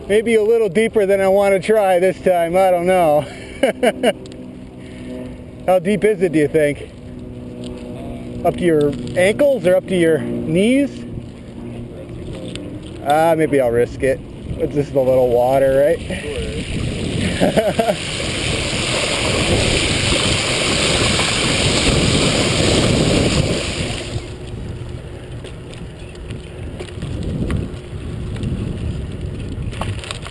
Maybe a little deeper than I want to try this time. I don't know. How deep is it, do you think? Up to your ankles or up to your knees? Maybe I'll risk it. It's just a little water, right?